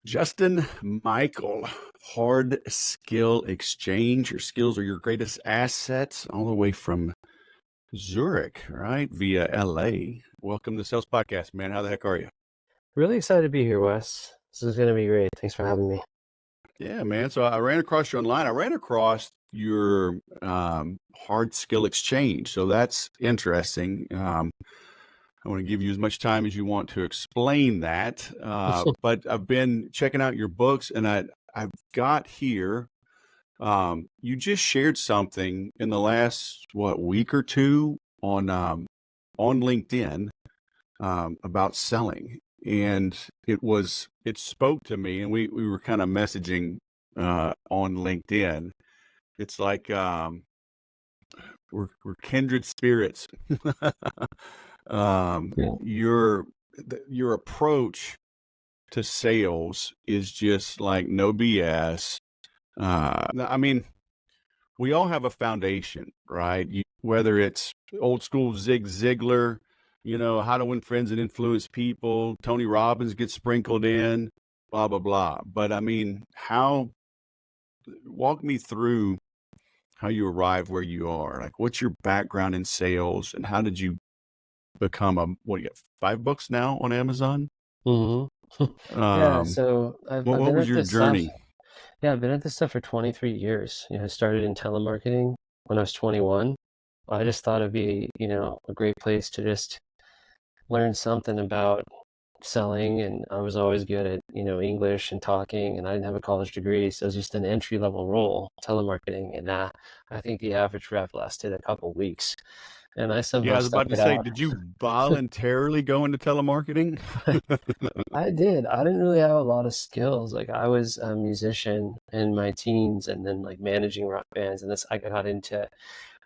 Justin Michael, hard skill exchange. Your skills are your greatest assets, all the way from Zurich, right? Via LA. Welcome to the Sales Podcast, man. How the heck are you? Really excited to be here, Wes. This is going to be great. Thanks for having me. Yeah, man. So I ran across you online. I ran across your hard skill exchange. So that's interesting. I want to give you as much time as you want to explain that. But I've been checking out your books, and I've got here. You just shared something in the last week or two on LinkedIn about selling, and it spoke to me, and we were kind of messaging on LinkedIn. It's like we're kindred spirits. um, Yeah. your your approach to sales is just like no BS. I mean, we all have a foundation, right? Whether it's old school Zig Ziglar, how to win friends and influence people, Tony Robbins gets sprinkled in, blah, blah, blah. But I mean, walk me through how you arrive where you are. Like, what's your background in sales, and how did you become what do you have, 5 books now on Amazon? hmm Yeah, Um, so I've what been was at your this stuff. journey? Yeah, I've been at this stuff for 23 years. I started in telemarketing when I was 21. I just thought it'd be, a great place to just learn something about selling, and I was always good at, English and talking, and I didn't have a college degree, so it was just an entry-level role, telemarketing, and I think the average rep lasted a couple weeks, and I Yeah, somehow I was stuck about to it say, out. did you voluntarily go into telemarketing? I did. I didn't really have a lot of skills. Like I was a musician in my teens and then like managing rock bands. And this I got into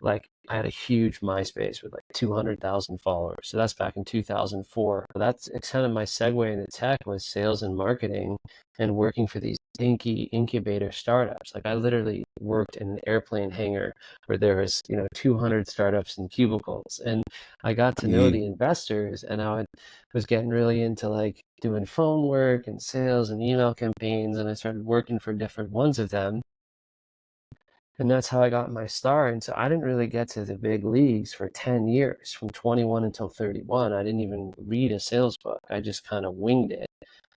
like I had a huge MySpace with like 200,000 followers. So that's back in 2004. That's it's kind of my segue into tech was sales and marketing and working for these dinky incubator startups. Like I literally worked in an airplane hangar where there was, 200 startups in cubicles. And I got to know Mm. the investors and was getting really into like doing phone work and sales and email campaigns. And I started working for different ones of them. And that's how I got my start. And so I didn't really get to the big leagues for 10 years, from 21 until 31. I didn't even read a sales book. I just kind of winged it.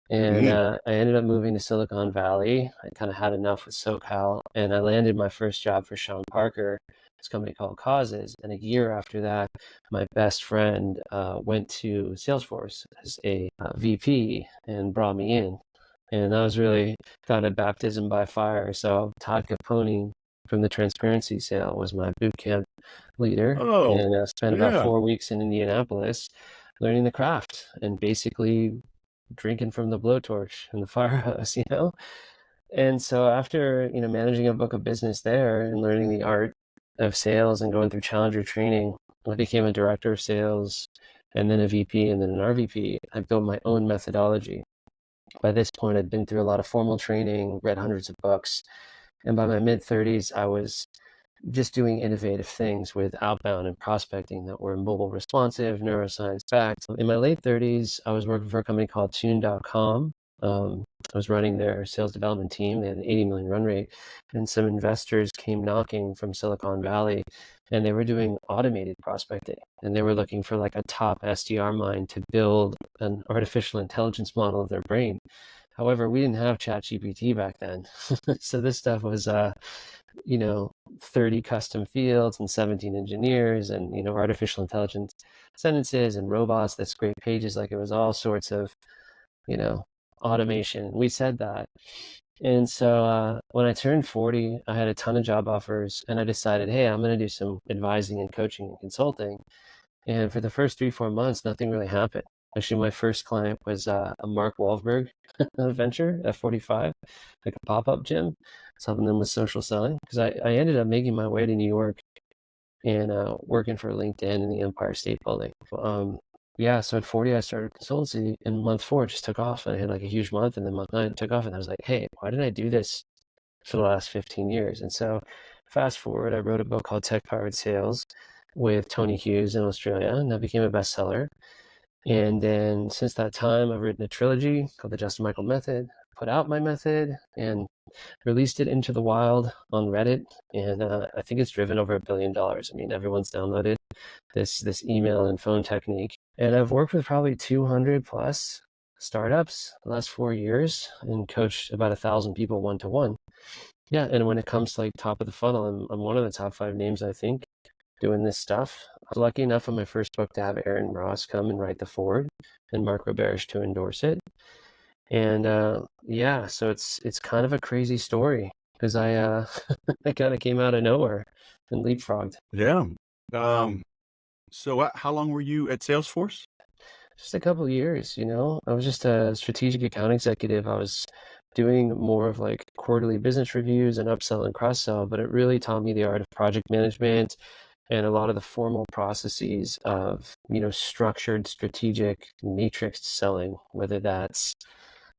And Mm. I ended up moving to Silicon Valley. I kind of had enough with SoCal, and I landed my first job for Sean Parker, this company called Causes. And a year after that, my best friend went to Salesforce as a VP and brought me in. And that was really kind of baptism by fire. So Todd Capone from the Transparency Sale was my boot camp leader, Oh, and I spent about yeah. 4 weeks in Indianapolis learning the craft and basically drinking from the blowtorch in the fire hose. And so after, managing a book of business there and learning the art of sales and going through Challenger training, I became a director of sales and then a VP and then an RVP. I built my own methodology. By this point, I'd been through a lot of formal training, read hundreds of books, and by my mid 30s, I was just doing innovative things with outbound and prospecting that were mobile responsive, neuroscience backed. In my late 30s, I was working for a company called Tune.com. I was running their sales development team. They had an 80 million run rate, and some investors came knocking from Silicon Valley, and they were doing automated prospecting, and they were looking for like a top SDR mind to build an artificial intelligence model of their brain. However, we didn't have ChatGPT back then, so this stuff was you know, 30 custom fields and 17 engineers and, artificial intelligence sentences and robots that scrape pages. Like it was all sorts of, you know, automation. We said that. And so when I turned 40, I had a ton of job offers and I decided, hey, I'm going to do some advising and coaching and consulting. And for the first 3, 4 months, nothing really happened. Actually, my first client was a Mark Wahlberg venture at 45, like a pop-up gym. I was helping them with social selling because I ended up making my way to New York and working for LinkedIn in the Empire State Building. Yeah, so at 40, I started consultancy, and month 4 it just took off. And I had like a huge month, and then month 9 it took off, and I was like, hey, why did I do this for the last 15 years? And so fast forward, I wrote a book called Tech Powered Sales with Tony Hughes in Australia, and that became a bestseller. And then since that time, I've written a trilogy called The Justin Michael Method, put out my method and released it into the wild on Reddit, and I think it's driven over $1 billion. I mean, everyone's downloaded this email and phone technique, and I've worked with probably 200 plus startups the last 4 years and coached about 1,000 people one-to-one. Yeah, and when it comes to like top of the funnel, I'm one of the top 5 names, I think, doing this stuff. I was lucky enough on my first book to have Aaron Ross come and write the foreword and Mark Roberge to endorse it. And yeah, so it's kind of a crazy story because I I kind of came out of nowhere and leapfrogged. Yeah. So how long were you at Salesforce? Just a couple of years, I was just a strategic account executive. I was doing more of like quarterly business reviews and upsell and cross sell, but it really taught me the art of project management and a lot of the formal processes of, structured strategic matrix selling, whether that's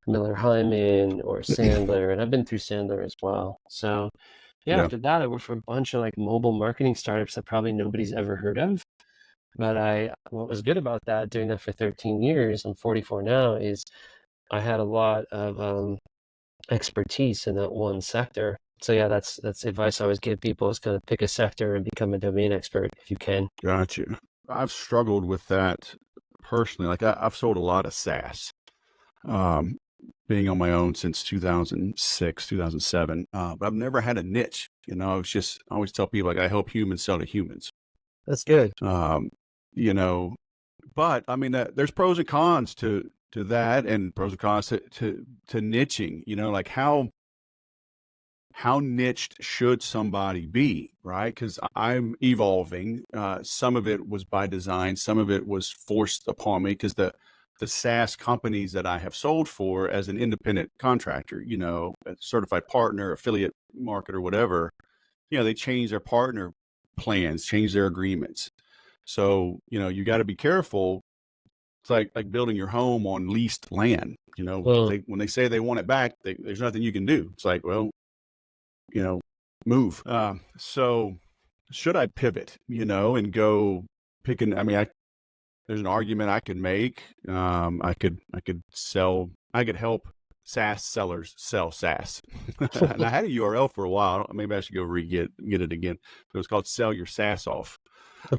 Miller Hyman or Sandler, and I've been through Sandler as well. So yeah, Yeah. after that, I worked for a bunch of like mobile marketing startups that probably nobody's ever heard of. But what was good about that, doing that for 13 years, I'm 44 now, is I had a lot of expertise in that one sector. So yeah, that's advice I always give people is kind of pick a sector and become a domain expert if you can. Gotcha. I've struggled with that personally. Like I've sold a lot of SaaS, um, being on my own since 2006, 2007. But I've never had a niche. It's just, I always tell people like I help humans sell to humans. That's good. Um, you know, but I mean, there's pros and cons to that, and pros and cons to niching. Like how niched should somebody be, right? Because I'm evolving. Some of it was by design, some of it was forced upon me because the SaaS companies that I have sold for as an independent contractor, a certified partner, affiliate marketer, whatever, they change their partner plans, change their agreements. So, you got to be careful. It's like building your home on leased land. Well, When they say they want it back, there's nothing you can do. It's like, well, move. So should I pivot, and go I mean, there's an argument I could make. I could help SaaS sellers sell SaaS. And I had a URL for a while. Maybe I should go get it again. It was called Sell Your SaaS Off.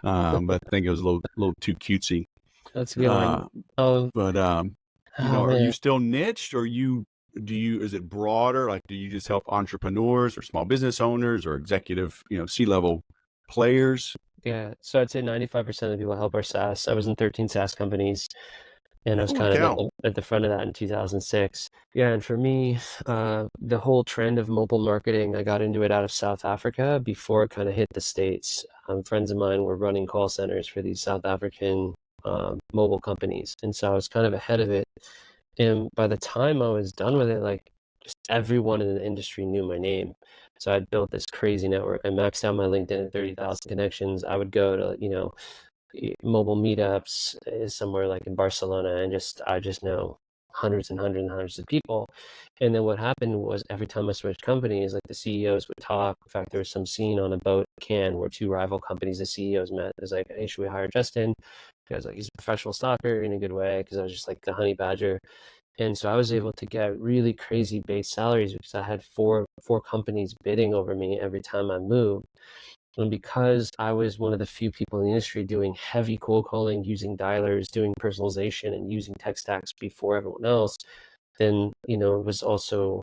But I think it was a little too cutesy. that's a good one. Uh, Oh, but oh are you man. still niched, or is it broader? Like, do you just help entrepreneurs or small business owners or executive, C-level players? Yeah. So I'd say 95% of the people help are SaaS. I was in 13 SaaS companies, and I was Holy kind of cow. at the front of that in 2006. Yeah, and for me, the whole trend of mobile marketing, I got into it out of South Africa before it kind of hit the States. Friends of mine were running call centers for these South African mobile companies, and so I was kind of ahead of it. And by the time I was done with it, like just everyone in the industry knew my name. So I'd built this crazy network. I maxed out my LinkedIn at 30,000 connections. I would go to, mobile meetups somewhere like in Barcelona, and I just know hundreds and hundreds and hundreds of people. And then what happened was every time I switched companies, like the CEOs would talk. In fact, there was some scene on a boat in Cannes where two rival companies, the CEOs met. It was like, hey, should we hire Justin? Because like he's a professional stalker in a good way, because I was just like the honey badger. And so I was able to get really crazy base salaries because I had four companies bidding over me every time I moved. And because I was one of the few people in the industry doing heavy cold calling, using dialers, doing personalization, and using tech stacks before everyone else, then, it was also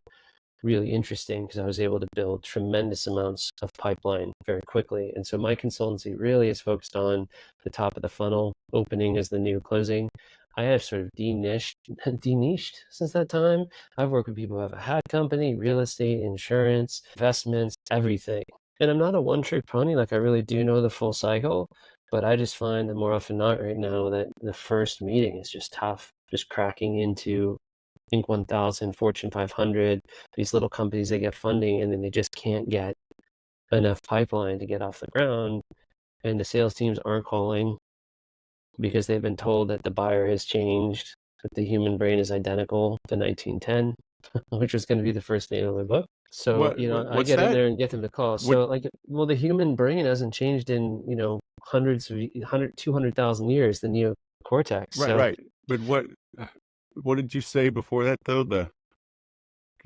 really interesting because I was able to build tremendous amounts of pipeline very quickly. And so my consultancy really is focused on the top of the funnel, opening as the new closing. I have sort of deniched since that time. I've worked with people who have a hat company, real estate, insurance, investments, everything. And I'm not a one-trick pony. Like I really do know the full cycle, but I just find that more often than not right now that the first meeting is just tough. Just cracking into Inc. 1000, Fortune 500, these little companies, they get funding and then they just can't get enough pipeline to get off the ground. And the sales teams aren't calling because they've been told that the buyer has changed, that the human brain is identical to 1910, which was going to be the first name of my book. So, I What's get in that? there and get them to call. What? So like, well, the human brain hasn't changed in, hundreds of 200,000 years, the neocortex. Right, So right. But what did you say before that though?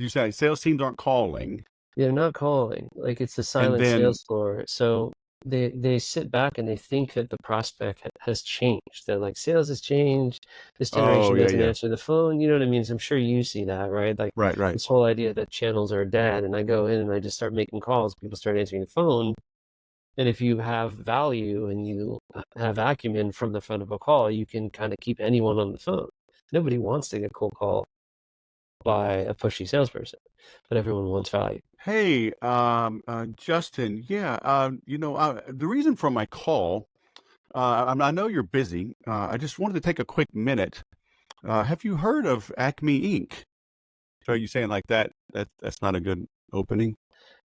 You say sales teams aren't calling, They're not calling. Like it's the and silent then sales floor. So they sit back and they think that the prospect has changed. They're like, sales has changed. This oh generation yeah, doesn't yeah, answer the phone. You know what I mean? So I'm sure you see that, right? Like right, right. this whole idea that channels are dead, and I go in and I just start making calls. People start answering the phone. And if you have value and you have acumen from the front of a call, you can kind of keep anyone on the phone. Nobody wants to get cold called by a pushy salesperson, but everyone wants value. Hey, Justin, yeah, the reason for my call, I know you're busy. I just wanted to take a quick minute. Have you heard of Acme Inc? So are you saying like that? That's not a good opening?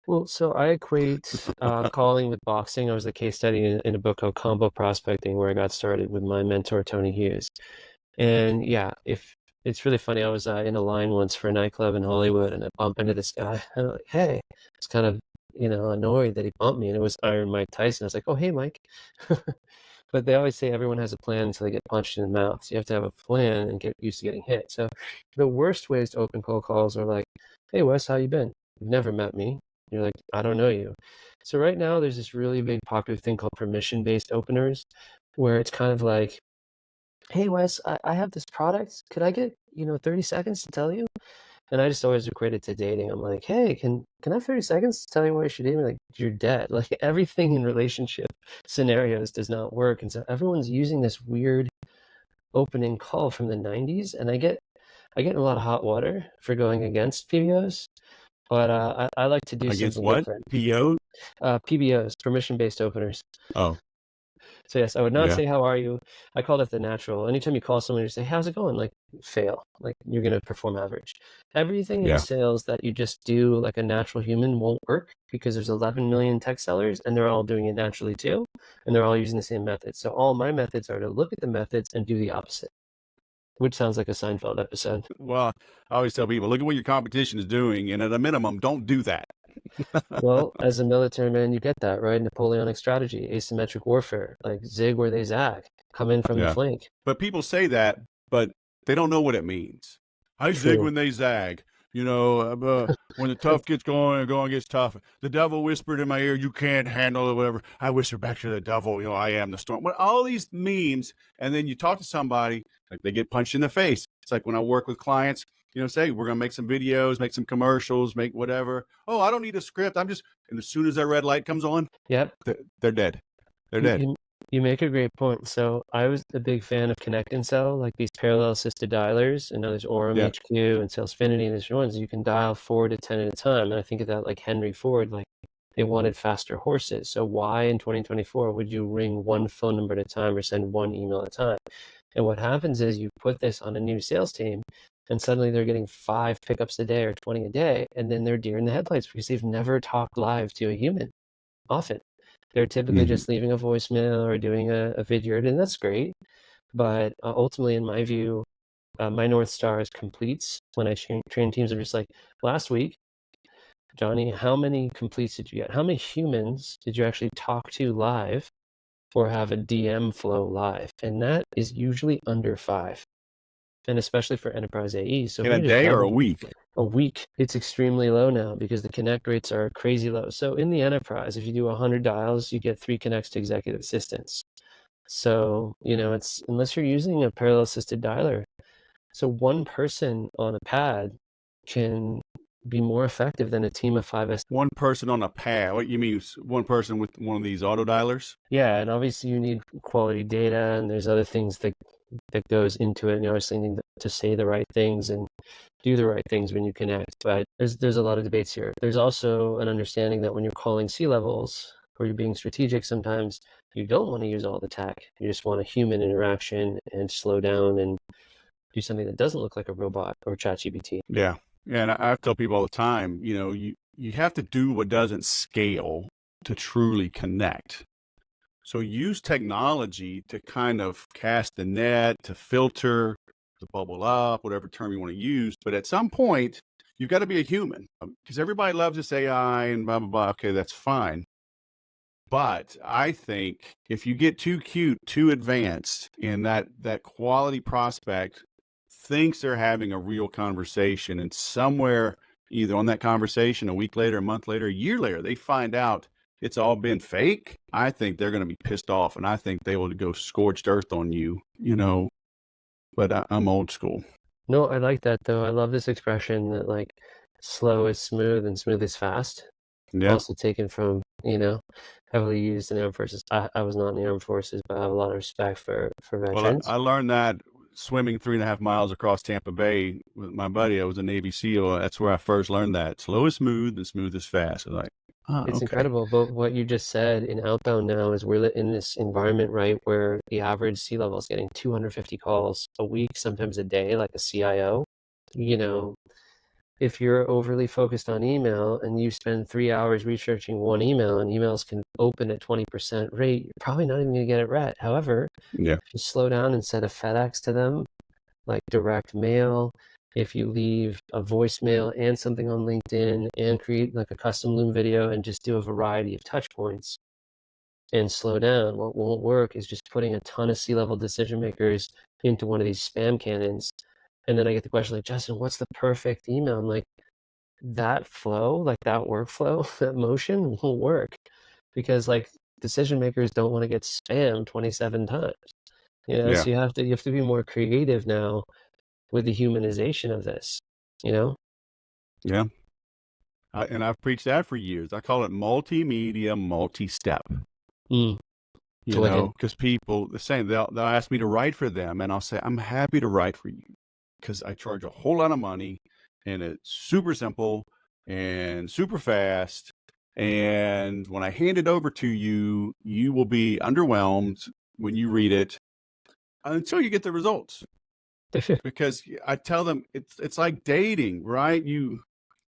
Well, so I equate calling with boxing. I was a case study in a book called Combo Prospecting, where I got started with my mentor, Tony Hughes. And yeah, if it's really funny, I was in a line once for a nightclub in Hollywood, and I bumped into this guy. And I'm like, hey, I was kind of, annoyed that he bumped me, and it was Iron Mike Tyson. I was like, oh, hey, Mike. But they always say everyone has a plan until they get punched in the mouth. So you have to have a plan and get used to getting hit. So the worst ways to open cold calls are like, hey, Wes, how you been? You've never met me. You're like, I don't know you. So right now there's this really big popular thing called permission-based openers, where it's kind of like, hey, Wes, I have this product. Could I get, 30 seconds to tell you? And I just always equate it to dating. I'm like, hey, can I have 30 seconds to tell you why you should date me? Like, you're dead. Like everything in relationship scenarios does not work. And so everyone's using this weird opening call from the 90s. And I get in a lot of hot water for going against PBOs, but I like to do Against something what? different. PO? PBOs, permission-based openers. Oh, So yes, I would not yeah, say how are you. I call that the natural. Anytime you call someone, you say, how's it going? Like fail. Like you're gonna perform average. Everything in yeah. sales that you just do like a natural human won't work because there's 11 million tech sellers and they're all doing it naturally too. And they're all using the same methods. So all my methods are to look at the methods and do the opposite, which sounds like a Seinfeld episode. Well, I always tell people, look at what your competition is doing, and at a minimum, don't do that. Well, as a military man, you get that, right? Napoleonic strategy, asymmetric warfare, like zig where they zag, come in from the Yeah. flank. But people say that, but they don't know what it means. I zig True. when they zag. When the tough gets going and going gets tough. The devil whispered in my ear, you can't handle it, whatever. I whisper back to the devil, I am the storm. But all these memes, and then you talk to somebody, like they get punched in the face. It's like when I work with clients, say we're going to make some videos, make some commercials, make whatever. Oh, I don't need a script. And as soon as that red light comes on, Yep. they're dead. They're You, dead. you you make a great point. So I was a big fan of Connect and Sell, like these parallel assisted dialers. And now there's Orem Yeah. HQ and Salesfinity, and there's ones you can dial 4 to 10 at a time. And I think of that like Henry Ford, like they wanted faster horses. So why in 2024 would you ring one phone number at a time or send one email at a time? And what happens is you put this on a new sales team, and suddenly they're getting 5 pickups a day or 20 a day, and then they're deer in the headlights because they've never talked live to a human often. They're typically Mhm. just leaving a voicemail or doing a video, and that's great. But ultimately, in my view, my North Star is completes. When I train teams, I'm just like, last week, Johnny, how many completes did you get? How many humans did you actually talk to live or have a DM flow live? And that is usually under 5. And especially for enterprise AE. So if In a we just day or a double week? a week, it's extremely low now because the connect rates are crazy low. So in the enterprise, if you do 100 dials, you get 3 connects to executive assistants. So, it's unless you're using a parallel assisted dialer. So one person on a pad can be more effective than a team of 5 One person on a pad. What you mean? One person with one of these auto dialers? Yeah, and obviously you need quality data, and there's other things that goes into it. And you obviously need to say the right things and do the right things when you connect. But there's a lot of debates here. There's also an understanding that when you're calling C-levels or you're being strategic, sometimes you don't want to use all the tech. You just want a human interaction and slow down and do something that doesn't look like a robot or ChatGPT. Yeah. Yeah. And I tell people all the time, you have to do what doesn't scale to truly connect. So use technology to kind of cast the net, to filter, to bubble up, whatever term you want to use. But at some point, you've got to be a human because everybody loves this AI and blah, blah, blah. Okay, that's fine. But I think if you get too cute, too advanced, and that quality prospect thinks they're having a real conversation, and somewhere either on that conversation a week later, a month later, a year later, they find out it's all been fake, I think they're going to be pissed off, and I think they will go scorched earth on you, but I'm old school. No, I like that though. I love this expression that like slow is smooth and smooth is fast. Yeah. Also taken from, heavily used in the armed forces. I was not in the armed forces, but I have a lot of respect for Well, veterans. I learned that swimming 3.5 miles across Tampa Bay with my buddy. I was a Navy SEAL. That's where I first learned that slow is smooth and smooth is fast. I was like, It's okay. incredible, but what you just said in outbound now is we're in this environment, right, where the average C level is getting 250 calls a week, sometimes a day, like a CIO. You know, if you're overly focused on email and you spend 3 hours researching one email and emails can open at 20% rate, you're probably not even going to get it read. However, Yeah. if you slow down and set a FedEx to them, like direct mail, if you leave a voicemail and something on LinkedIn and create like a custom Loom video and just do a variety of touch points and slow down, what won't work is just putting a ton of C-level decision makers into one of these spam cannons. And then I get the question like, Justin, what's the perfect email? I'm like, that flow, like that workflow, that motion will work because like decision makers don't want to get spammed 27 times. Yeah. So you have to be more creative now with the humanization of this, you know? Yeah. And I've preached that for years. I call it multimedia multi-step, Mm, wicked. because people, the same, they'll ask me to write for them, and I'll say, I'm happy to write for you because I charge a whole lot of money and it's super simple and super fast. And when I hand it over to you, you will be underwhelmed when you read it until you get the results. Because I tell them it's like dating, right? You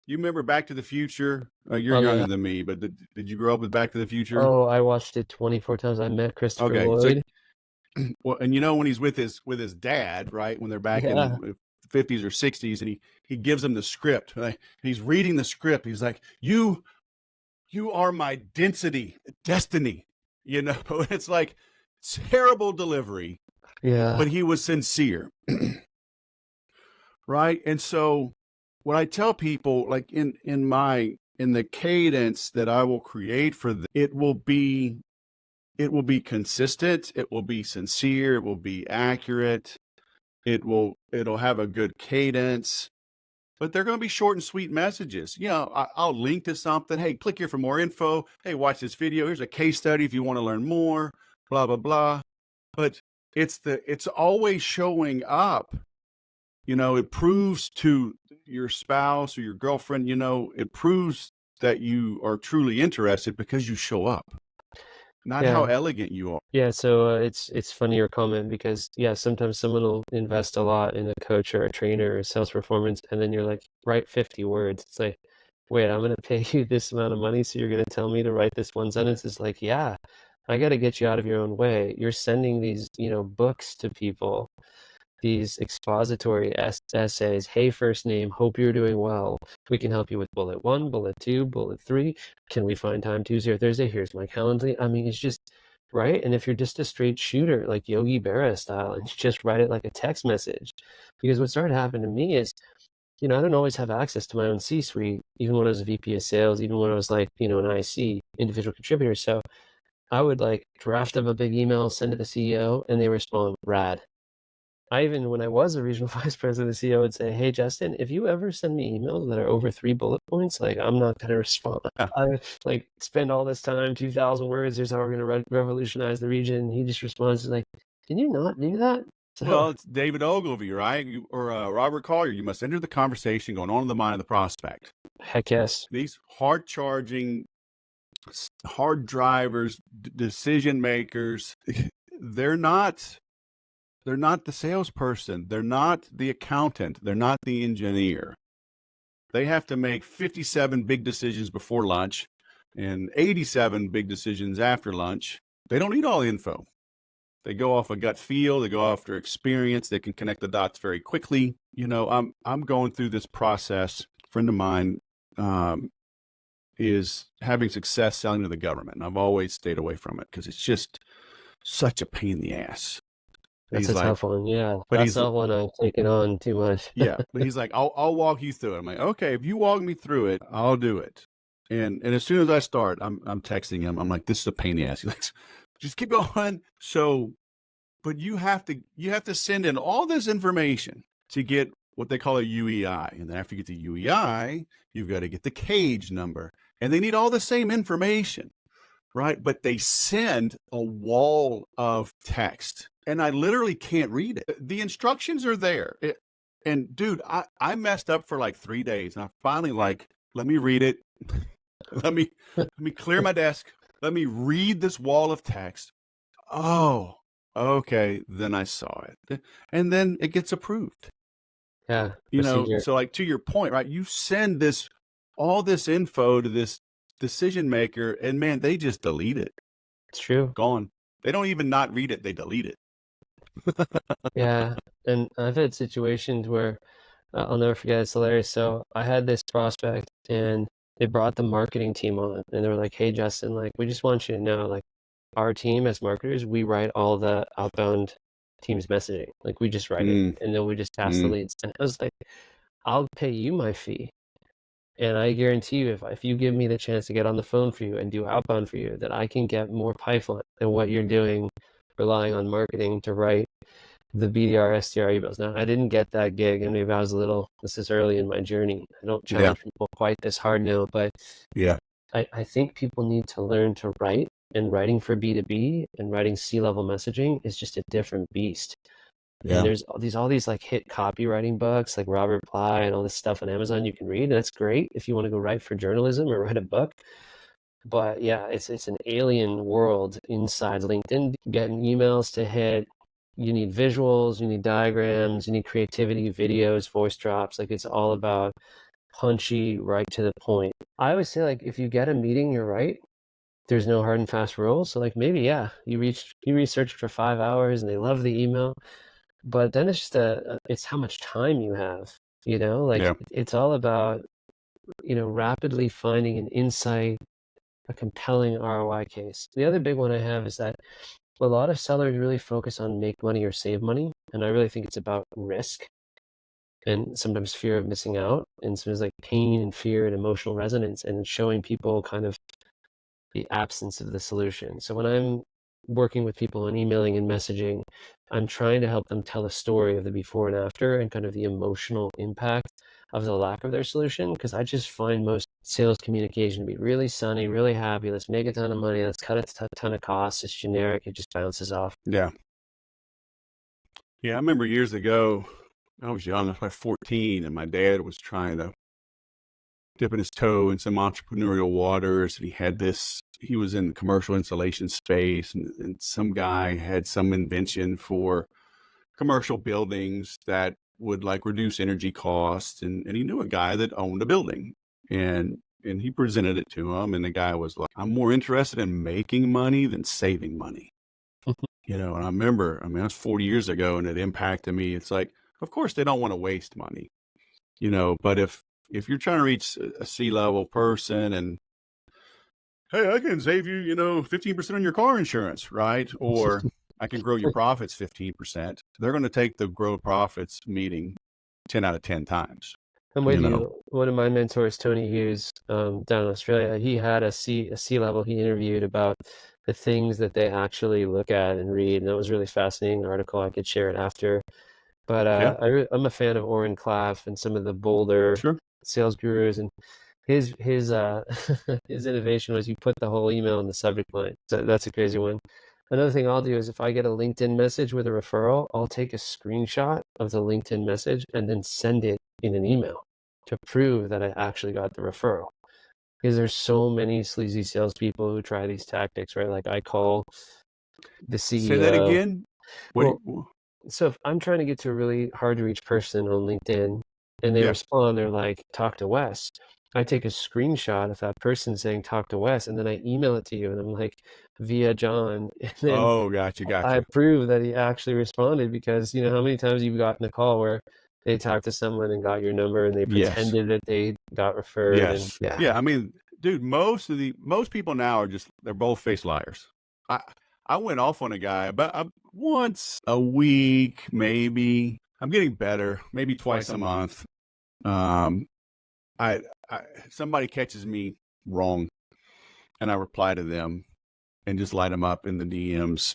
remember Back to the Future? You're Oh younger yeah. than me, but did you grow up with Back to the Future? Oh, I watched it 24 times. I met Christopher Okay, so Lloyd. well, and when he's with his dad, right? When they're back in Yeah. the 50s or 60s, and he gives him the script. Right? He's reading the script. He's like, you are my destiny. It's like terrible delivery, Yeah. but he was sincere, right? And so what I tell people, like in the cadence that I will create for them, it will be consistent, it will be sincere, it will be accurate, it'll have a good cadence, but they're going to be short and sweet messages. I'll link to something. Hey, click here for more info. Hey, watch this video. Here's a case study if you want to learn more, blah, blah, blah. But it's always showing up. It proves to your spouse or your girlfriend, it proves that you are truly interested because you show up, not how Yeah. elegant you are. Yeah, so it's funny your comment because yeah, sometimes someone will invest a lot in a coach or a trainer or sales performance, and then you're like, write 50 words. It's like, wait, I'm gonna pay you this amount of money, so you're gonna tell me to write this one sentence? It's like, yeah, I gotta get you out of your own way. You're sending these, books to people, these expository essays. Hey, first name, hope you're doing well. We can help you with bullet 1, bullet 2, bullet 3. Can we find time Tuesday or Thursday? Here's my calendar. I mean, it's just right. And if you're just a straight shooter, like Yogi Berra style, and you just write it like a text message, because what started to happen to me is, I don't always have access to my own C-suite, even when I was a VP of sales, even when I was like, an IC, individual contributor. So I would like draft up a big email, send it to the CEO, and they respond, rad. I even, when I was a regional vice president, the CEO would say, hey, Justin, if you ever send me emails that are over 3 bullet points, like I'm not going to respond. I like spend all this time, 2,000 words, here's how we're going to revolutionize the region. He just responds like, can you not do that? Well, So it's David Ogilvy, right? Or Robert Collier. You must enter the conversation going on in the mind of the prospect. heck yes. These hard charging, hard drivers, decision makers, they're not the salesperson. They're not the accountant. They're not the engineer. They have to make 57 big decisions before lunch and 87 big decisions after lunch. They don't need all the info. They go off a gut feel. They go off their experience. They can connect the dots very quickly. I'm going through this process. A friend of mine is having success selling to the government, and I've always stayed away from it because it's just such a pain in the ass. That's He's a like, tough one. Yeah, but that's he's not one I've taken on too much. yeah, but he's like, I'll walk you through it. I'm like, okay, if you walk me through it, I'll do it. And as soon as I start, I'm texting him. I'm like, this is a pain in the ass. He's like, just keep going. So, but you have to send in all this information to get what they call a UEI. And then after you get the UEI, you've got to get the cage number. And they need all the same information, right? But they send a wall of text and I literally can't read it. The instructions are there. And dude, I messed up for like 3 days. And I finally like, let me read it. let me clear my desk. Let me read this wall of text. Oh, okay. Then I saw it. And then it gets approved. Yeah, You know, procedure. so like to your point, right? You send this all this info to this decision maker and man, they just delete it. It's true. Gone. They don't even not read it, they delete it. Yeah, and I've had situations where I'll never forget. It's hilarious. So I had this prospect, and they brought the marketing team on, and they were like, "Hey, Justin, like we just want you to know, like our team as marketers, we write all the outbound Teams messaging. Like we just write it, Mm, and then we just pass the mm, leads." And I was like, "I'll pay you my fee, and I guarantee you, if you give me the chance to get on the phone for you and do outbound for you, that I can get more pipeline than what you're doing, relying on marketing to write the BDR, SDR emails." Now, I didn't get that gig, and maybe I was a little, this is early in my journey. I don't yeah, challenge people quite this hard now, but yeah, I think people need to learn to write, and writing for B2B and writing C-level messaging is just a different beast. And yeah, there's all these like hit copywriting books like Robert Bly and all this stuff on Amazon you can read. And that's great if you want to go write for journalism or write a book. But yeah, it's an alien world inside LinkedIn. Getting emails to hit, you need visuals, you need diagrams, you need creativity, videos, voice drops. Like it's all about punchy, right to the point. I always say like if you get a meeting, you're right. There's no hard and fast rules. So like maybe yeah, you researched for 5 hours and they love the email, but then it's just it's how much time you have. Like yeah. it's all about rapidly finding an insight, a compelling ROI case. The other big one I have is that a lot of sellers really focus on make money or save money, and I really think it's about risk and sometimes fear of missing out, and so there's like pain and fear and emotional resonance, and showing people kind of the absence of the solution. So when I'm working with people and emailing and messaging, I'm trying to help them tell a story of the before and after and kind of the emotional impact of the lack of their solution. Because I just find most sales communication to be really sunny, really happy. Let's make a ton of money. Let's cut a ton of costs. It's generic. It just bounces off. Yeah. Yeah. I remember years ago, I was young, I was like 14, and my dad was trying to dipping his toe in some entrepreneurial waters. And he was in the commercial insulation space, and some guy had some invention for commercial buildings that would like reduce energy costs. And he knew a guy that owned a building and he presented it to him. And the guy was like, I'm more interested in making money than saving money. And I remember, I mean, that's 40 years ago and it impacted me. It's like, of course they don't want to waste money, but if you're trying to reach a C-level person and, hey, I can save you, 15% on your car insurance, right? Or I can grow your profits 15%. They're going to take the grow profits meeting 10 out of 10 times, I'm you with know? you. One of my mentors, Tony Hughes, down in Australia, he had a C level he interviewed about the things that they actually look at and read, and that was a really fascinating article. I could share it after. But Yeah, I'm a fan of Oren Klaff and some of the bolder sure. sales gurus, and his his innovation was you put the whole email in the subject line. So that's a crazy one. Another thing I'll do is if I get a LinkedIn message with a referral, I'll take a screenshot of the LinkedIn message and then send it in an email to prove that I actually got the referral. Because there's so many sleazy salespeople who try these tactics, right? Like I call the Say that CEO. again. What do Well, you, so if I'm trying to get to a really hard to reach person on LinkedIn and they yeah. respond, they're like, talk to Wes. I take a screenshot of that person saying, talk to Wes, and then I email it to you. And I'm like, via John. And then Oh, gotcha, I gotcha. prove that he actually responded because, how many times you've gotten a call where they talked to someone and got your number and they Yes, pretended that they got referred. And yes. yeah, Yeah, I mean, dude, most people now they're both-faced liars. I I went off on a guy about once a week, maybe. I'm getting better, maybe twice a month. Um, I, I somebody catches me wrong, and I reply to them and just light them up in the DMs.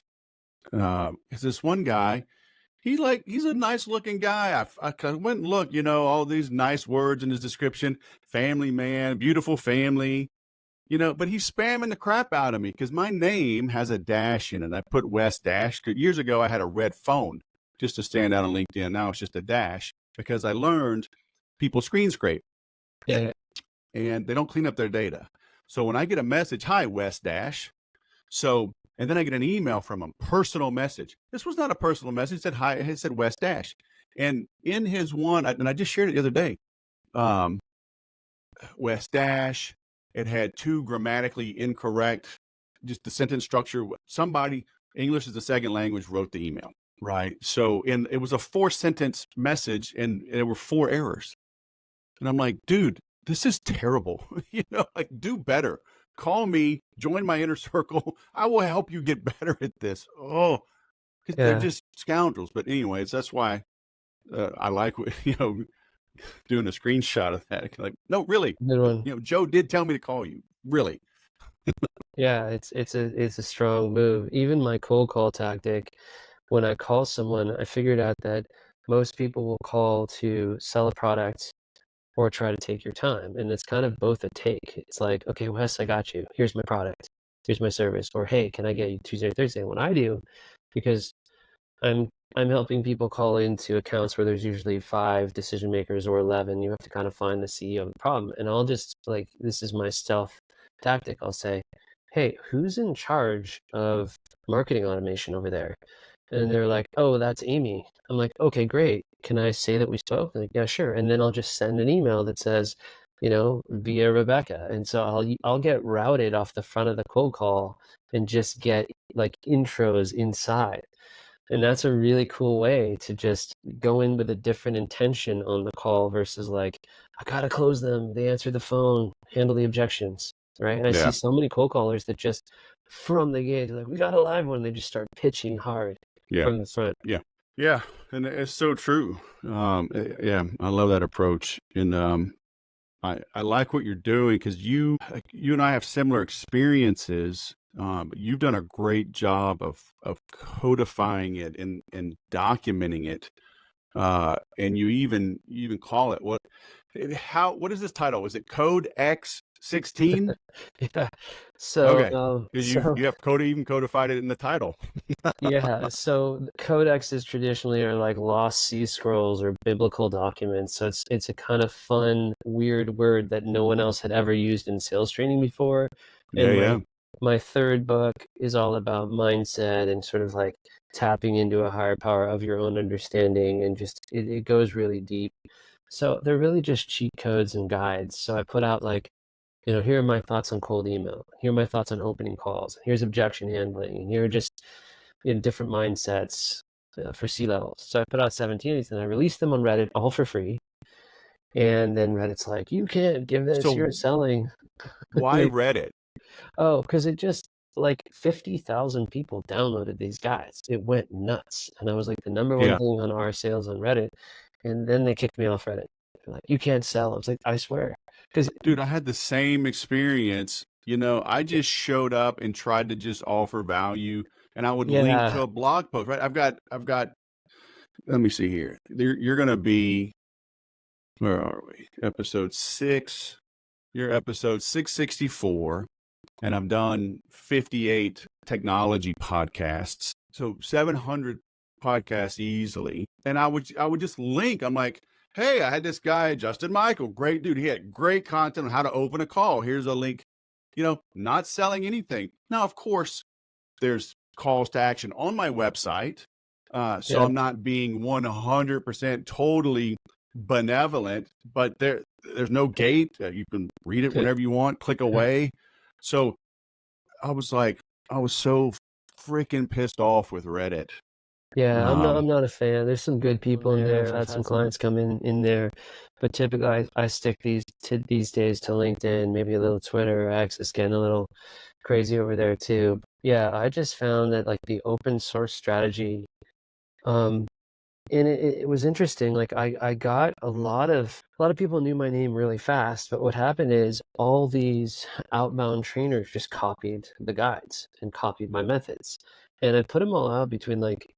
It's this one guy. He's a nice looking guy. I went and looked, all these nice words in his description: family man, beautiful family. But he's spamming the crap out of me because my name has a dash in it. I put West Dash. 'Cause years ago, I had a red phone just to stand out on LinkedIn. Now it's just a dash because I learned people screen scrape Yeah. and they don't clean up their data. So when I get a message, hi, West Dash. And then I get an email from him, personal message. This was not a personal message. It said, hi, it said West Dash. And in his one, and I just shared it the other day, West Dash. It had two grammatically incorrect, just the sentence structure. Somebody, English is the second language, wrote the email, right? So it was a 4-sentence message and there were 4 errors. And I'm like, dude, this is terrible. Do better. Call me, join my inner circle. I will help you get better at this. Oh, because they're just scoundrels. But anyways, that's why I like, doing a screenshot of that. Like, no, really, Good one. Joe did tell me to call you. Really? Yeah, it's a strong move. Even my cold call tactic, when I call someone, I figured out that most people will call to sell a product or try to take your time. And it's kind of both a take. It's like, okay, Wes, I got you. Here's my product. Here's my service. Or hey, can I get you Tuesday or Thursday? What I do, because I'm helping people call into accounts where there's usually 5 decision makers or 11. You have to kind of find the CEO of the problem. And I'll just this is my stealth tactic. I'll say, hey, who's in charge of marketing automation over there? And they're like, oh, that's Amy. I'm like, okay, great. Can I say that we spoke? They're like, yeah, sure. And then I'll just send an email that says, via Rebecca. And so I'll get routed off the front of the cold call and just get like intros inside. And that's a really cool way to just go in with a different intention on the call versus like, I gotta close them. They answer the phone, handle the objections, right? And I see so many cold callers that just from the gate, like, we got a live one. They just start pitching hard from the front. Yeah. And it's so true. Yeah, I love that approach. And I like what you're doing because you and I have similar experiences. You've done a great job of codifying it and documenting it. And you even call it what is this title? Is it Code X16? Yeah. Okay. So, Because you have even codified it in the title. yeah. So codexes traditionally are like lost sea scrolls or biblical documents. So it's a kind of fun, weird word that no one else had ever used in sales training before. And Yeah. my 3rd book is all about mindset and sort of like tapping into a higher power of your own understanding, and just it goes really deep. So they're really just cheat codes and guides. So I put out like, here are my thoughts on cold email. Here are my thoughts on opening calls. Here's objection handling. And here are just different mindsets for C-levels. So I put out 17 of these and I released them on Reddit all for free. And then Reddit's like, you can't give this, So you're selling. why Reddit? Oh, because it just like 50,000 people downloaded these guides. It went nuts. And I was like the number one thing on our sales on Reddit. And then they kicked me off Reddit. They're like, you can't sell. I was like, I swear. Dude, I had the same experience. I just showed up and tried to just offer value, and I would link to a blog post, right? I've got, let me see here. You're going to be, where are we? Episode 6. You're episode 664, and I've done 58 technology podcasts. So 700 podcasts easily. And I would just link. I'm like, hey, I had this guy, Justin Michael, great dude. He had great content on how to open a call. Here's a link, not selling anything. Now, of course, there's calls to action on my website. So I'm not being 100% totally benevolent, but there's no gate. You can read it whenever you want, click away. So I was so freaking pissed off with Reddit. Yeah, I'm not a fan. There's some good people in there. I've had some clients come in there, but typically I stick these days to LinkedIn, maybe a little Twitter or X. It's getting a little crazy over there too. Yeah, I just found that like the open source strategy, um, and it was interesting. Like I got a lot of people knew my name really fast, but what happened is all these outbound trainers just copied the guides and copied my methods. And I put them all out between like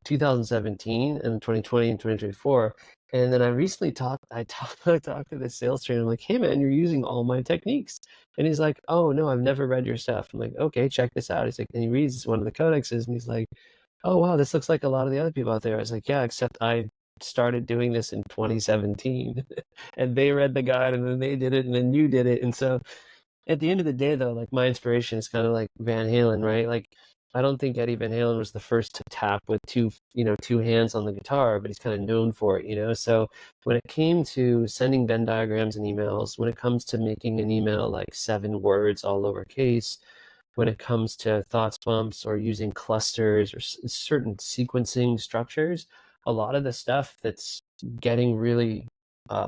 2017 and 2020 and 2024. And then I recently I talked to this sales trainer. I'm like, hey man, you're using all my techniques. And he's like, oh no, I've never read your stuff. I'm like, okay, check this out. He's like, and he reads one of the codexes and he's like, oh wow, this looks like a lot of the other people out there. I was like, yeah, except I started doing this in 2017 and they read the guide and then they did it and then you did it. And so at the end of the day though, like my inspiration is kind of like Van Halen, right? Like I don't think Eddie Van Halen was the first to tap with two hands on the guitar, but he's kind of known for it. So when it came to sending Venn diagrams and emails, when it comes to making an email like 7 words all lowercase, when it comes to thoughts bumps or using clusters or certain sequencing structures, a lot of the stuff that's getting really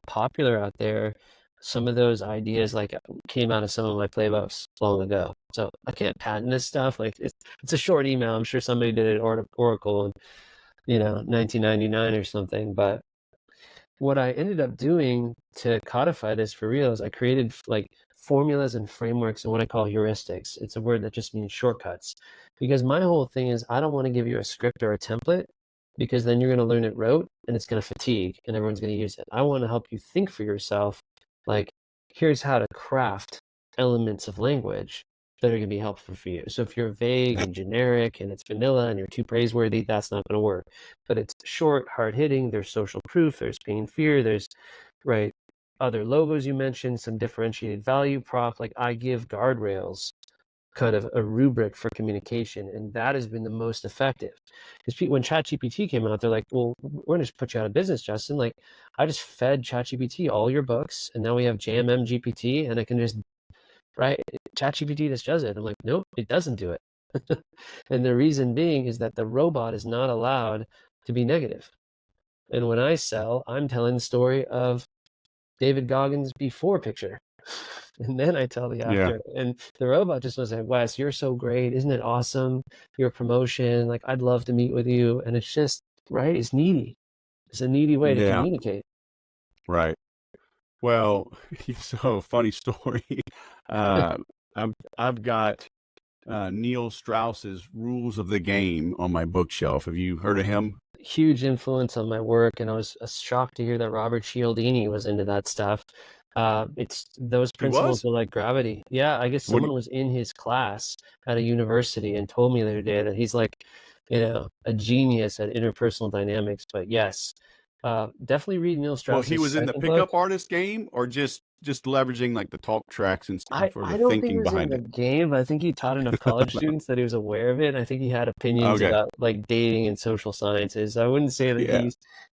popular out there, some of those ideas like came out of some of my playbooks long ago. So I can't patent this stuff. Like it's a short email. I'm sure somebody did it at Oracle in 1999 or something, but what I ended up doing to codify this for real is I created like formulas and frameworks and what I call heuristics. It's a word that just means shortcuts. Because my whole thing is I don't want to give you a script or a template because then you're going to learn it rote and it's going to fatigue and everyone's going to use it. I want to help you think for yourself, like, here's how to craft elements of language that are going to be helpful for you. So if you're vague and generic and it's vanilla and you're too praiseworthy, that's not going to work. But it's short, hard hitting, there's social proof, there's pain, fear, there's right other logos you mentioned, some differentiated value prop. Like I give guardrails, kind of a rubric for communication, and that has been the most effective. Because when ChatGPT came out, they're like, well, we're going to put you out of business, Justin. Like I just fed ChatGPT all your books and now we have JMM GPT and I can just right, ChatGPT just does it. I'm like, nope, it doesn't do it. And the reason being is that the robot is not allowed to be negative. And when I sell, I'm telling the story of David Goggins' before picture. And then I tell the Yeah. after. And the robot just was like, Wes, you're so great. Isn't it awesome? Your promotion. Like, I'd love to meet with you. And it's just, right? It's needy. It's a needy way to Yeah. communicate. Right. Well, so funny story. Uh, I've got Neil Strauss's Rules of the Game on my bookshelf. Have you heard of him? Huge influence on my work, and I was shocked to hear that Robert Cialdini was into that stuff. It's those He principles was? are like gravity. Yeah, I guess What? someone was in his class at a university and told me the other day that he's like, a genius at interpersonal dynamics. But yes, definitely read Neil Well, he Strauss's was in the second book. pickup artist game, or just leveraging like the talk tracks and stuff, or I the don't think he thinking was in behind the it. game, but I think he taught enough college students that he was aware of it. And I think he had opinions Okay. about like dating and social sciences. I wouldn't say that Yeah.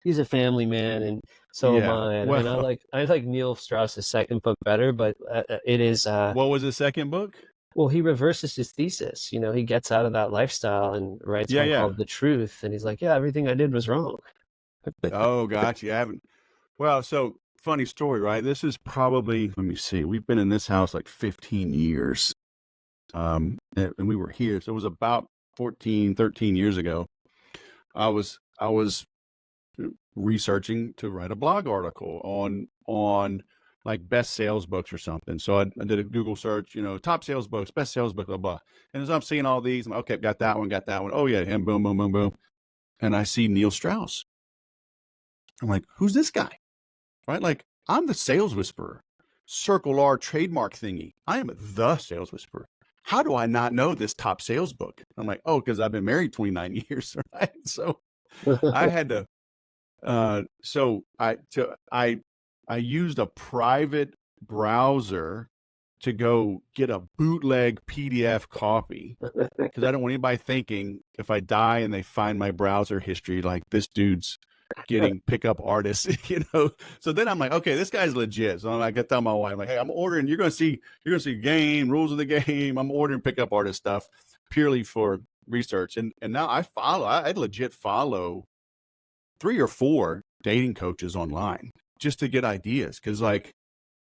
he's a family man, and so am Yeah. I. And Well, I like Neil Strauss's second book better, but it is what was the second book? well, he reverses his thesis. He gets out of that lifestyle and writes Yeah, one yeah. called The Truth, and he's like, yeah, everything I did was wrong. Oh, gotcha. I haven't. Well, so funny story, right? This is probably, let me see, we've been in this house like 15 years. And we were here. So it was about 14, 13 years ago. I was researching to write a blog article on like best sales books or something. So I did a Google search, top sales books, best sales book, blah, blah. And as I'm seeing all these, I'm like, okay, got that one, got that one. Oh yeah, and boom, boom, boom, boom. And I see Neil Strauss. I'm like, who's this guy? Right? Like, I'm the sales whisperer. Circle R trademark thingy. I am the sales whisperer. How do I not know this top sales book? I'm like, oh, because I've been married 29 years, right? So I had to. I used a private browser to go get a bootleg PDF copy because I don't want anybody thinking if I die and they find my browser history, like this dude's getting pickup artists, So then I'm like, okay, this guy's legit. So I get tell my wife, I'm like, hey, I'm ordering. You're gonna see game rules of the game. I'm ordering pickup artist stuff purely for research, and now I legit follow 3 or 4 dating coaches online just to get ideas because like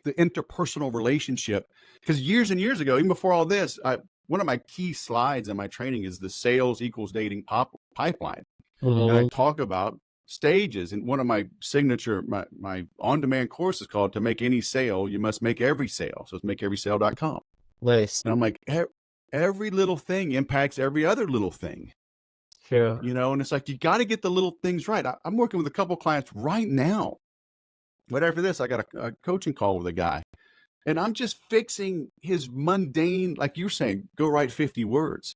the interpersonal relationship. Because years and years ago, even before all this, one of my key slides in my training is the sales equals dating pipeline. And I Mhm. talk about stages. And one of my signature, my on-demand course is called To Make Any Sale, You Must Make Every Sale. So it's makeeverysale.com. Nice. And I'm like, every little thing impacts every other little thing, True. and it's like, you got to get the little things right. I'm working with a couple clients right now. Right after this, I got a coaching call with a guy, and I'm just fixing his mundane, like you're saying, go write 50 words.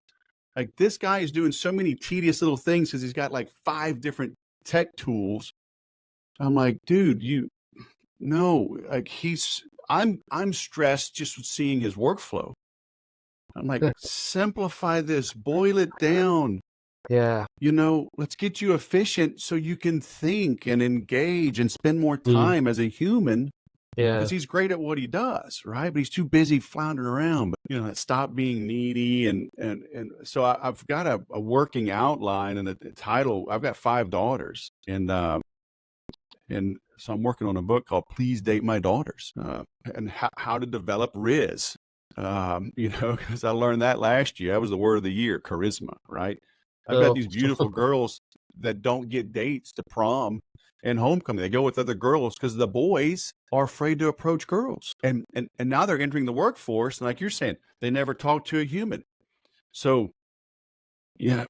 Like, this guy is doing so many tedious little things because he's got like 5 different tech tools. I'm like, dude, no, like I'm stressed just seeing his workflow. I'm like, simplify this, boil it down. Yeah. Let's get you efficient so you can think and engage and spend more Mm. time as a human, Yeah. because he's great at what he does, right? But he's too busy floundering around. But stop being needy, and so I've got a working outline and a title. I've got 5 daughters, and so I'm working on a book called Please Date My Daughters, and how to develop Riz. Because I learned that last year. That was the word of the year, charisma, right? I've got Oh. these beautiful girls that don't get dates to prom and homecoming. They go with other girls because the boys are afraid to approach girls. And now they're entering the workforce. And like you're saying, they never talk to a human. So, yeah,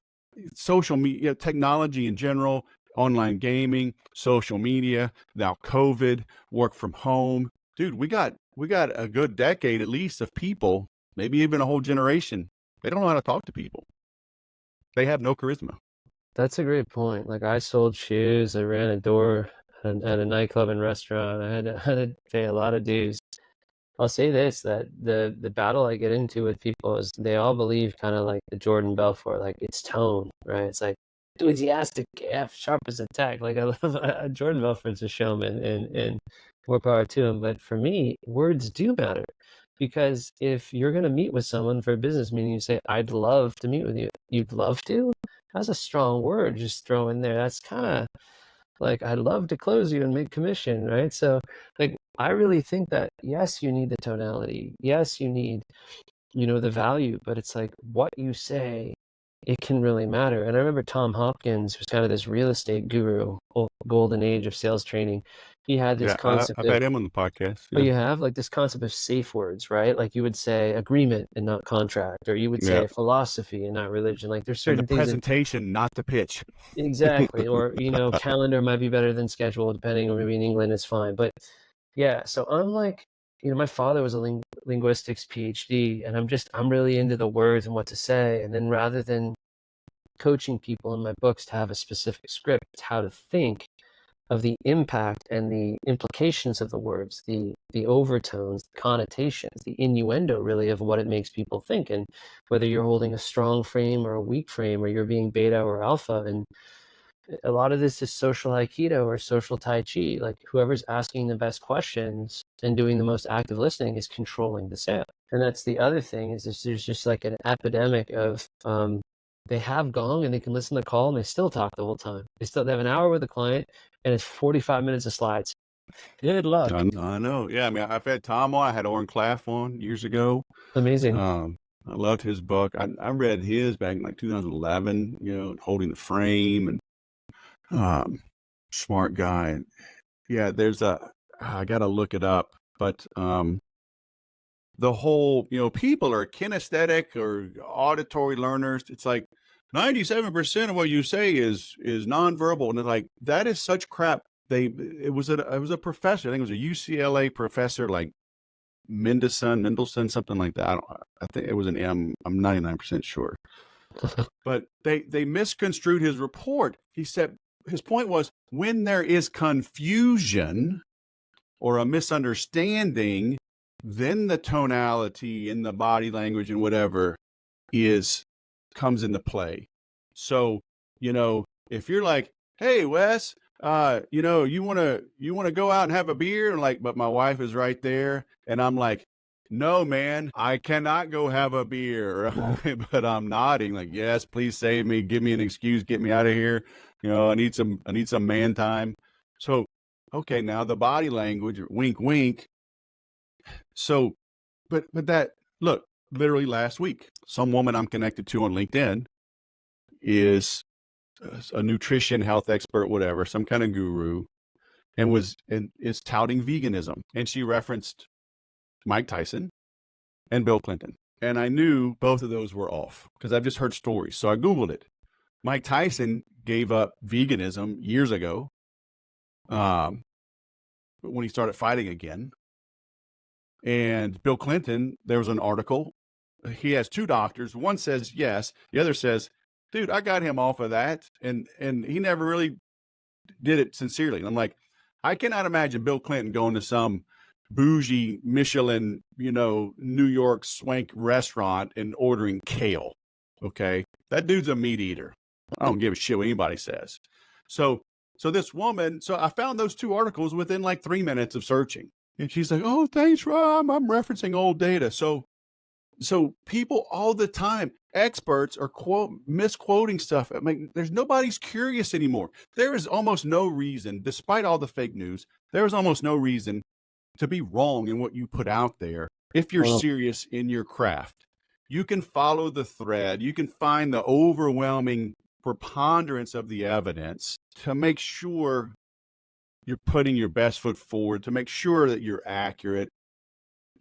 social media, technology in general, online gaming, social media, now COVID, work from home. Dude, we got a good decade at least of people, maybe even a whole generation. They don't know how to talk to people. They have no charisma. That's a great point. Like I sold shoes, I ran a door at a nightclub and restaurant. I had to pay a lot of dues. I'll say this, that the battle I get into with people is they all believe kind of like the Jordan Belfort, like it's tone, right? It's like enthusiastic, F, sharp as a tack. Like I love Jordan Belfort's a showman, and more power to him. But for me, words do matter, because if you're gonna meet with someone for a business meeting, you say, "I'd love to meet with you." You'd love to? That's a strong word just throw in there. That's kind of like, I'd love to close you and make commission, right? So, like, I really think that yes, you need the tonality. Yes, you need, the value, but it's like what you say, it can really matter. And I remember Tom Hopkins, who's kind of this real estate guru, golden age of sales training. He had this Yeah, concept I've of, had him on the podcast. oh, Yeah. you have like this concept of safe words, right? Like you would say agreement and not contract, or you would Yeah. say philosophy and not religion. Like there's And the certain things that presentation, not the pitch. exactly, or calendar might be better than schedule, depending, or maybe in England it's fine. But yeah, so I'm like, my father was a linguistics PhD, and I'm really into the words and what to say. And then rather than coaching people in my books to have a specific script, it's how to think of the impact and the implications of the words, the overtones, the connotations, the innuendo really of what it makes people think, and whether you're holding a strong frame or a weak frame, or you're being beta or alpha. And a lot of this is social aikido or social tai chi. Like whoever's asking the best questions and doing the most active listening is controlling the sale. And that's the other thing, is there's just like an epidemic of they have gong and they can listen to the call and they still talk the whole time. They have an hour with a client and it's 45 minutes of slides. Good luck. I know. Yeah, I mean, I've had Tom on. I had Oren Claff on years ago. Amazing. I loved his book. I read his back in like 2011. Holding the frame, and smart guy. Yeah, I got to look it up, but the whole, people are kinesthetic or auditory learners. It's like 97% of what you say is nonverbal, and it's like, that is such crap. It was a professor. I think it was a UCLA professor, like Mendelsohn, something like that. I think it was an M. I'm 99% sure. But they misconstrued his report. He said his point was, when there is confusion or a misunderstanding, then the tonality and the body language and whatever comes into play. So, if you're like, "Hey, Wes, you want to go out and have a beer?" And like, but my wife is right there, and I'm like, "No, man, I cannot go have a beer." But I'm nodding like, "Yes, please save me. Give me an excuse. Get me out of here. I need some man time." So, okay, now the body language, wink, wink. So, but that, look, literally last week. Some woman I'm connected to on LinkedIn is a nutrition health expert, whatever, some kind of guru, and is touting veganism. And she referenced Mike Tyson and Bill Clinton. And I knew both of those were off because I've just heard stories. So I Googled it. Mike Tyson gave up veganism years ago when he started fighting again. And Bill Clinton, there was an article. He has two doctors. One says yes. The other says, dude, I got him off of that. And he never really did it sincerely. And I'm like, I cannot imagine Bill Clinton going to some bougie Michelin, New York swank restaurant and ordering kale. Okay. That dude's a meat eater. I don't give a shit what anybody says. So this woman, so I found those two articles within like 3 minutes of searching. And she's like, oh, thanks, Rob. I'm referencing old data. So people all the time, experts are misquoting stuff. I mean, nobody's curious anymore. There is almost no reason, despite all the fake news, there is almost no reason to be wrong in what you put out there if you're serious in your craft. You can follow the thread. You can find the overwhelming preponderance of the evidence to make sure you're putting your best foot forward, to make sure that you're accurate.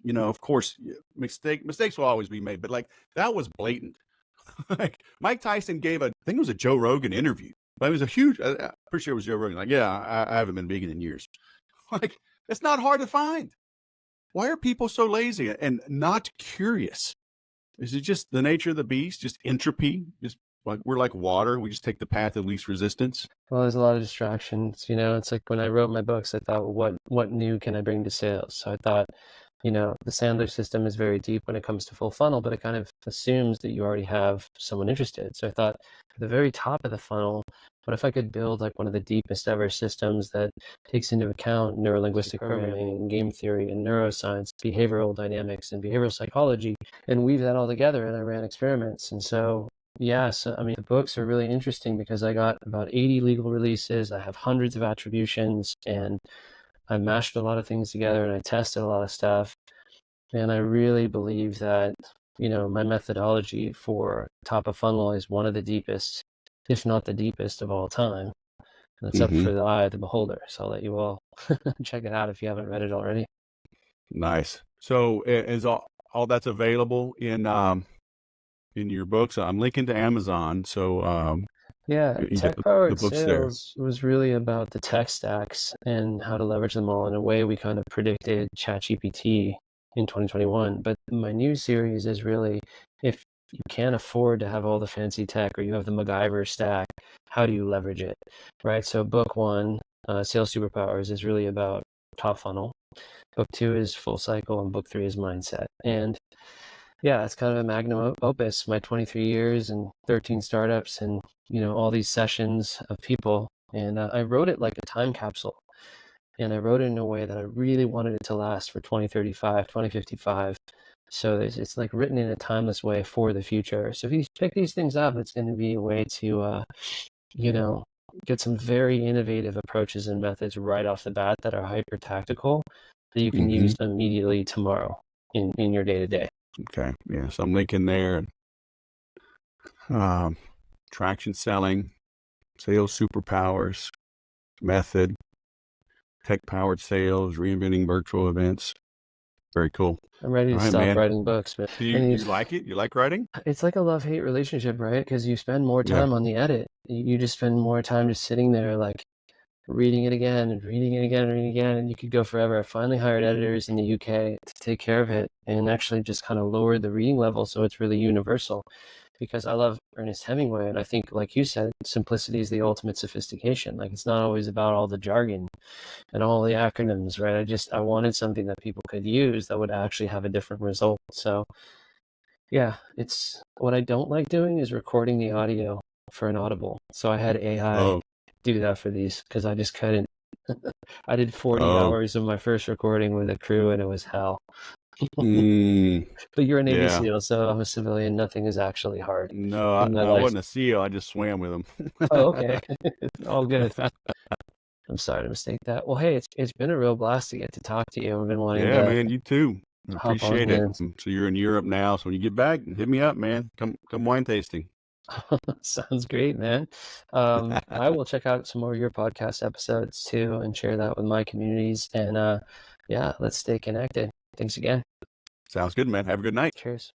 Of course, mistakes will always be made, but like that was blatant. Like Mike Tyson gave I think it was a Joe Rogan interview, but it was a huge, I'm pretty sure it was Joe Rogan. Like, yeah, I haven't been vegan in years. Like, it's not hard to find. Why are people so lazy and not curious? Is it just the nature of the beast? Just entropy? Just like we're like water. We just take the path of least resistance. Well, there's a lot of distractions. It's like when I wrote my books, I thought, what new can I bring to sales? So I thought, the Sandler system is very deep when it comes to full funnel, but it kind of assumes that you already have someone interested. So I thought at the very top of the funnel, what if I could build like one of the deepest ever systems that takes into account neurolinguistic programming and game theory and neuroscience, behavioral dynamics and behavioral psychology, and weave that all together. And I ran experiments. And so, the books are really interesting because I got about 80 legal releases. I have hundreds of attributions, and I mashed a lot of things together, and I tested a lot of stuff. And I really believe that, my methodology for top of funnel is one of the deepest, if not the deepest of all time. And it's up for the eye of the beholder. So I'll let you all check it out if you haven't read it already. Nice. So is all that's available in your books? I'm linking to Amazon. So Tech-powered sales was really about the tech stacks and how to leverage them all. In a way, we kind of predicted ChatGPT in 2021. But my new series is really, if you can't afford to have all the fancy tech or you have the MacGyver stack, how do you leverage it, right? So book 1, Sales Superpowers, is really about top funnel. Book 2 is full cycle, and book 3 is mindset. And yeah, it's kind of a magnum opus, my 23 years and 13 startups and, all these sessions of people. And I wrote it like a time capsule. And I wrote it in a way that I really wanted it to last for 2035, 2055. So it's like written in a timeless way for the future. So if you pick these things up, it's going to be a way to, get some very innovative approaches and methods right off the bat that are hyper tactical that you can use immediately tomorrow in your day-to-day. Okay. Yeah. So I'm linking there. Traction selling, sales superpowers, method, tech-powered sales, reinventing virtual events. Very cool. I'm ready to stop writing books. But Do you like it? You like writing? It's like a love-hate relationship, right? Because you spend more time on the edit. You just spend more time just sitting there, like reading it again and reading it again and reading it again, and you could go forever. I finally hired editors in the UK to take care of it and actually just kind of lowered the reading level so it's really universal. Because I love Ernest Hemingway, and I think, like you said, simplicity is the ultimate sophistication. Like, it's not always about all the jargon and all the acronyms, right? I wanted something that people could use that would actually have a different result. So yeah, it's what I don't like doing is recording the audio for an Audible. So I had AI do that for these because I just couldn't. I did 40 hours of my first recording with a crew, and it was hell. But you're a Navy SEAL, so I'm a civilian. Nothing is actually hard. No, I wasn't a SEAL. I just swam with them. Oh, okay. All good. I'm sorry to mistake that. Well, hey, it's been a real blast to get to talk to you. I've been wanting to. Yeah, man, you too. I hop on appreciate it. in. So you're in Europe now. So when you get back, hit me up, man. Come wine tasting. Sounds great, man. I will check out some more of your podcast episodes too and share that with my communities. And yeah, let's stay connected. Thanks again. Sounds good, man. Have a good night. Cheers.